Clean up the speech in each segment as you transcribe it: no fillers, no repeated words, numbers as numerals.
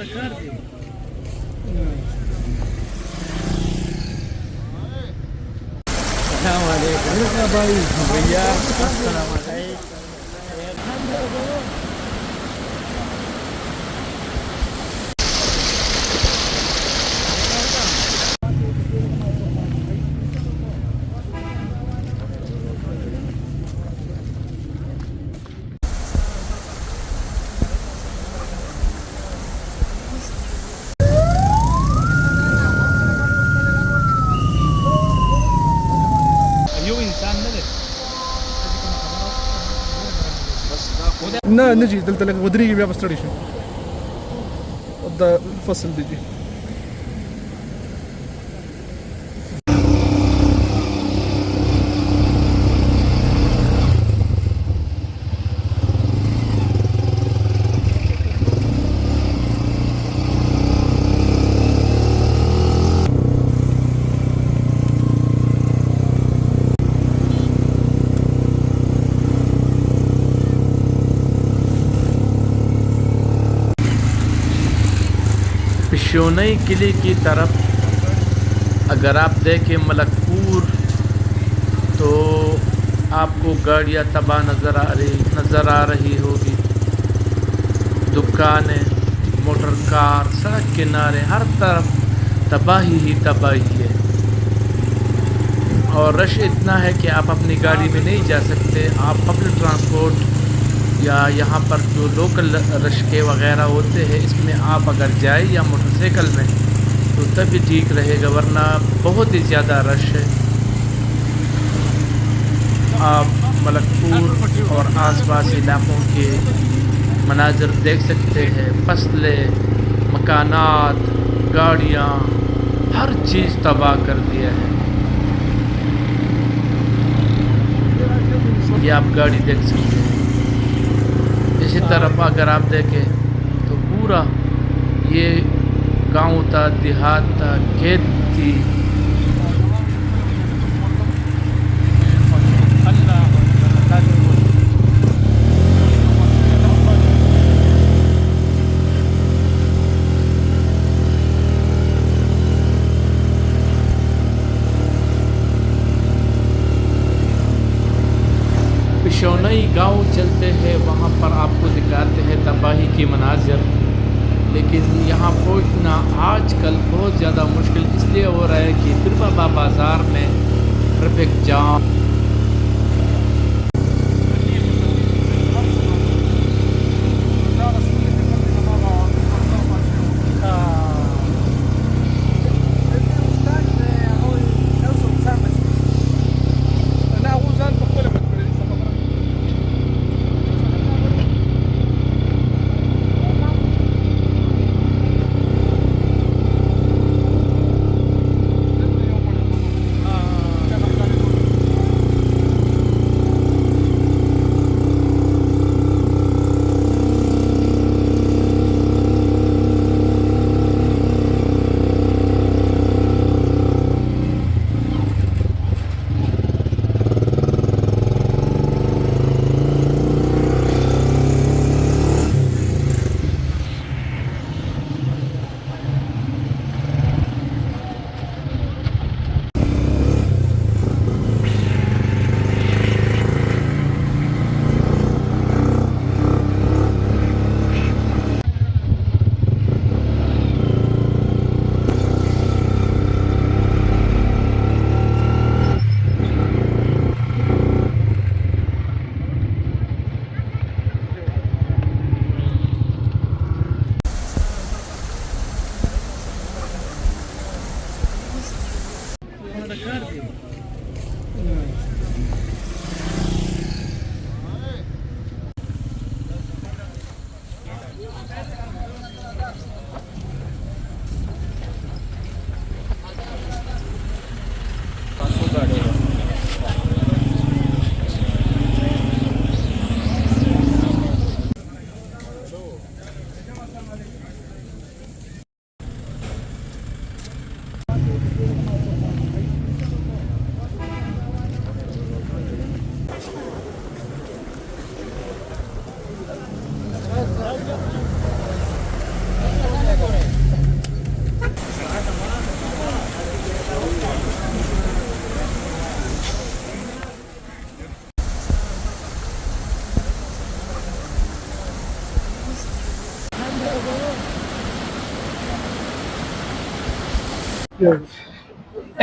السلام علیکم بھائی بھیا السلام علیکم. نجي قلت لك ودريقي بيا بس تريشن الفصل بيجي پشونئی قلعے کی طرف اگر آپ دیکھیں ملک پور تو آپ کو گاڑیاں تباہ نظر آ رہی ہوگی. دکانیں، موٹر کار، سڑک کنارے ہر طرف تباہی ہی تباہی ہے. اور رش اتنا ہے کہ آپ اپنی گاڑی میں نہیں جا سکتے. آپ پبلک ٹرانسپورٹ یا یہاں پر جو لوکل رشکے وغیرہ ہوتے ہیں اس میں آپ اگر جائیں یا موٹر سائیکل میں تو تبھی ٹھیک رہے گا، ورنہ بہت ہی زیادہ رش ہے. آپ ملک پور اور آس پاس علاقوں کے مناظر دیکھ سکتے ہیں. فصلیں، مکانات، گاڑیاں، ہر چیز تباہ کر دیا ہے. یہ آپ گاڑی دیکھ سکتے ہیں. اسی طرف اگر آپ دیکھیں تو پورا یہ گاؤں تھا، دیہات تھا، کھیت تھی. پشونئی گاؤں چلتے ہیں، وہاں پر آپ کو دکھاتے ہیں تباہی کی مناظر. لیکن یہاں پہنچنا آج کل بہت زیادہ مشکل اس لیے ہو رہا ہے کہ پیر بابا بازار میں traffic jam.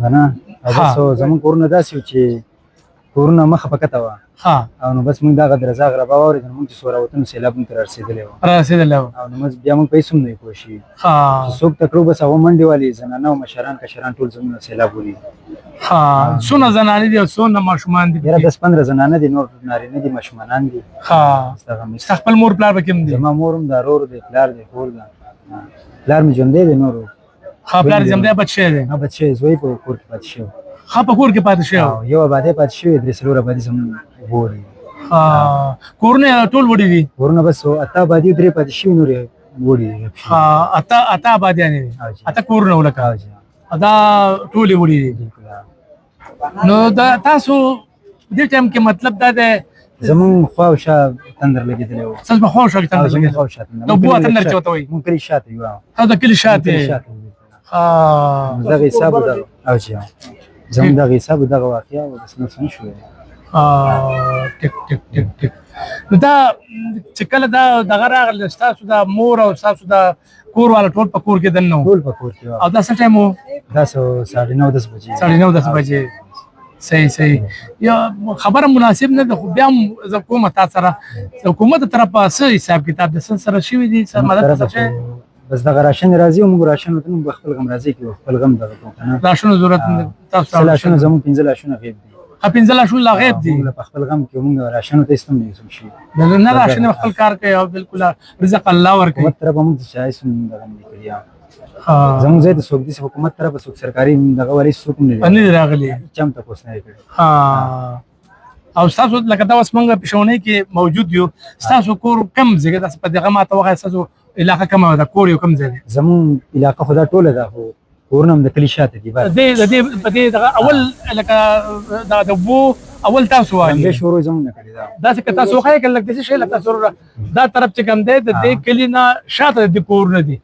kana so zaman koruna dasi چې koruna مخه پکته وا او نو بس موږ دا غدر زاغ را باور موږ چې سورا وطن سیلاب تر رسیدلې او نو مز بیا موږ پیسې نه کوشي څوک تکرو بس او منډي والی زنانه او مشران کشران ټول زمونه سیلاب ولي سونه زنانه دي او سونه ماشومان دي ډیر 10-15 زنانه دي نور نارینه دي ماشومان دي خپل مور پلار بکم دي زما مورم دا رور دي پلار دي خور دا پلار می ژوندې دي نور خپل زمده بچی دی بچی زوی په کور کې پاتې شو په کور کې پاتې شو یو آبادی پاتې شو درې سلوره آبادی زمون ووري کورونه ټول وړي دي کورونه بس اته آبادی درې پاتې شو نور وړي اته آبادی نه اته کورونه ولکه ادا ټول وړي دي نو دا تاسو دې ټیم کې مطلب دا ده زمون خواوشه تندر لګیدلی و ساس به خواوشه تندر لګیدلی خواوشه نو بو تندر چوته وي مون کلی شاته یو دا کلی شاته دغه حساب دغه او چې زمون دغه حساب دغه واقعیا او بس نو څه شو ټیک ټیک ټیک ټیک نو دا چې کله دا دغه راغله تاسو دا مور او تاسو دا کور والا ټول په کور کې دنه ټول په کور کې او دا څه ټایم وو 9:30 بجې 9:30 بجې صحیح یا خبره مناسب نه ده خو بیا حکومت سره حکومت طرفه څه حساب کتاب د سره شوی دي سره مدد څه بس دغه راشن راځي او موږ راشن وته موږ خپل غم راځي کې خپل غم دغه کنه راشن ضرورت تاسو راشن زمو 15 لاشونه غیب دي 15 لاشونه غیب دي موږ خپل غم کې موږ راشن ته استم نه سم شي نه راشن خپل کار کوي او بالکل رزق الله ورکوي حکومت طرف موږ شایس دغه نه کړیا زمو زه د سوق دي حکومت طرف سوق سرکاري دغه وری سوق نه راغلي چم ته کوس نه کړی او تاسو لکه دا اوس موږ پښونه کې موجود یو تاسو کور کم ځای د په دغه ماته وغه تاسو علاقه کومه ده کور یو کم ځای زمون علاقه خدا ټوله ده خو کورنم د کلی شاته دی د دغه اول لکه دا وو اول تاسو وایي به شروع زمون نه کړی دا څه تاسو خای کله د څه شي لکه سره دا طرف چې کم دی د دې کلی نه شاته د کور نه دی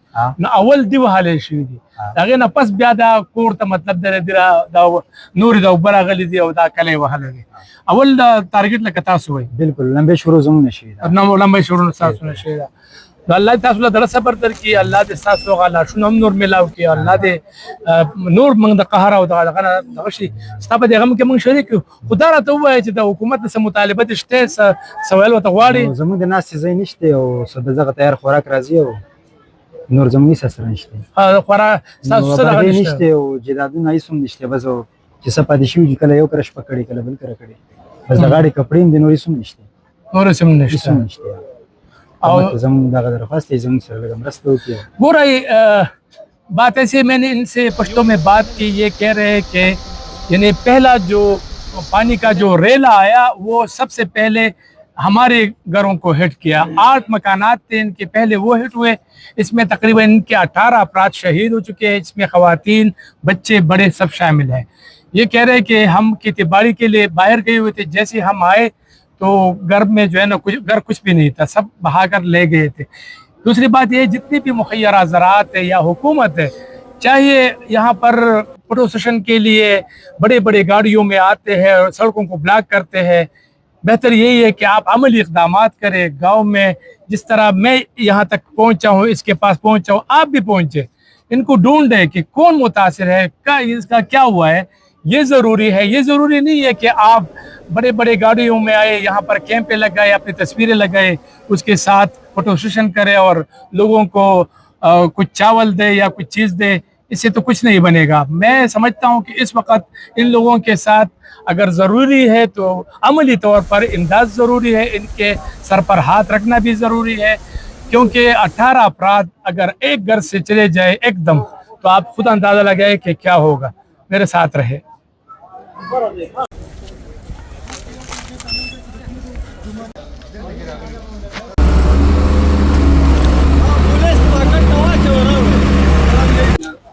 نو اول دی وهاله شي دي هغه نه پس بیا دا کور ته مطلب دا نور دا وبره غلي دي او دا کله وهاله دي اول دا ټارګټ لکه تاسو وایي بالکل لمبه شروع زمون نشي دا نو لمبه شروع تاسو نشي دا الله تاسو له در صبر در کی الله دې تاسو غلا شنو نور ملاو کی الله دې نور موږ د قهر او دغه شي ستاسو د غم کې موږ شریک خدا را ته وایي چې د حکومت سره مطالبه شته سوال وته غواړي زموږ د ناس ځای نشته او سبزه تیار خوراک راځي او نور زموږ سره نشته خوراک تاسو سره نشته او جدادونه ایسوم نشته بس چې سپادې شي کله یو کرش پکړي کله بل کړي بس د غاړي کپړې د نورې سم نشته نور سم نشته اور زمون دا درخواست ہے زمون سره لگم رستو کی گورائی بات ایسے میں نے ان سے پشتوں میں بات کی یہ کہہ رہے کہ یعنی پہلا جو پانی کا جو ریلا آیا وہ سب سے پہلے ہمارے گھروں کو ہٹ کیا 8 مکانات تھے ان کے پہلے وہ ہٹ ہوئے اس میں تقریباً ان کے 18 افراد شہید ہو چکے ہیں اس میں خواتین بچے بڑے سب شامل ہیں یہ کہہ رہے کہ ہم کھیتی باڑی کے لیے باہر گئے ہوئے تھے جیسے ہم آئے تو گھر میں جو ہے نا کچھ بھی نہیں تھا سب بہا کر لے گئے تھے دوسری بات یہ جتنی بھی مخیرہ زراعت ہے یا حکومت ہے چاہیے یہاں پر پروسیشن کے لیے بڑے بڑے گاڑیوں میں آتے ہیں اور سڑکوں کو بلاک کرتے ہیں بہتر یہی ہے کہ آپ عملی اقدامات کریں گاؤں میں جس طرح میں یہاں تک پہنچا ہوں اس کے پاس پہنچا ہوں آپ بھی پہنچے ان کو ڈھونڈیں کہ کون متاثر ہے اس کا کیا ہوا ہے یہ ضروری ہے یہ ضروری نہیں ہے کہ آپ بڑے بڑے گاڑیوں میں آئے یہاں پر کیمپیں لگائے اپنی تصویریں لگائے اس کے ساتھ فوٹو سیشن کرے اور لوگوں کو کچھ چاول دے یا کچھ چیز دے اس سے تو کچھ نہیں بنے گا میں سمجھتا ہوں کہ اس وقت ان لوگوں کے ساتھ اگر ضروری ہے تو عملی طور پر امداد ضروری ہے ان کے سر پر ہاتھ رکھنا بھی ضروری ہے کیونکہ 18 افراد اگر ایک گھر سے چلے جائے ایک دم تو آپ خود اندازہ لگائے کہ کیا ہوگا میرے ساتھ رہے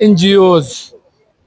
NGOs,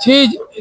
6